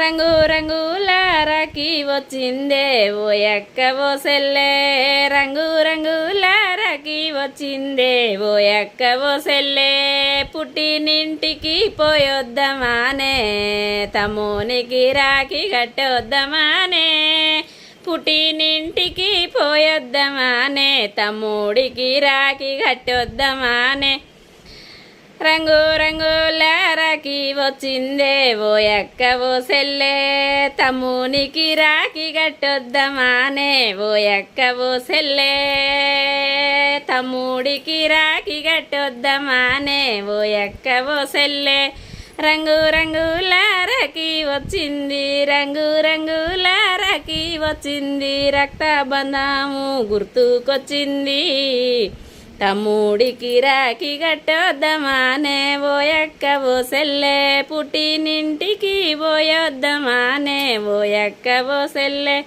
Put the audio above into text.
రంగు రంగుల రాఖీ వచ్చిందే ఓ యక్క ఓ సెల్లే, రంగు రంగుల రాఖీ వచ్చిందే ఓ యక్క ఓ సెల్లే. పుట్టినింటికి పోయొద్దమానే, తమ్మునికి రాఖీ కట్టొద్దమానే. పుట్టినింటికి పోయొద్దమానే, తమ్ముడికి రాఖీ కట్టొద్దమానే. రంగు రంగుల రాఖీ వచ్చిందే ఓ యక్క ఓ సెల్లే, తమ్మునికి రాఖీ కట్టొద్దమానే ఓ యక్క ఓ సెల్లే. తమ్ముడికి రాఖీ కట్టొద్దమానే ఓ యక్క ఓ సెల్లే. రంగు రంగుల రాఖీ వచ్చింది, రంగు రంగుల రాఖీ వచ్చింది, రక్తబంధము గుర్తుకొచ్చింది. తమ్ముడికి రాఖీ కట్టొద్దమానే ఓ యక్క ఓ సెల్లే, పుట్టినింటికి పోయొద్దమానే ఓ యక్క ఓ సెల్లే.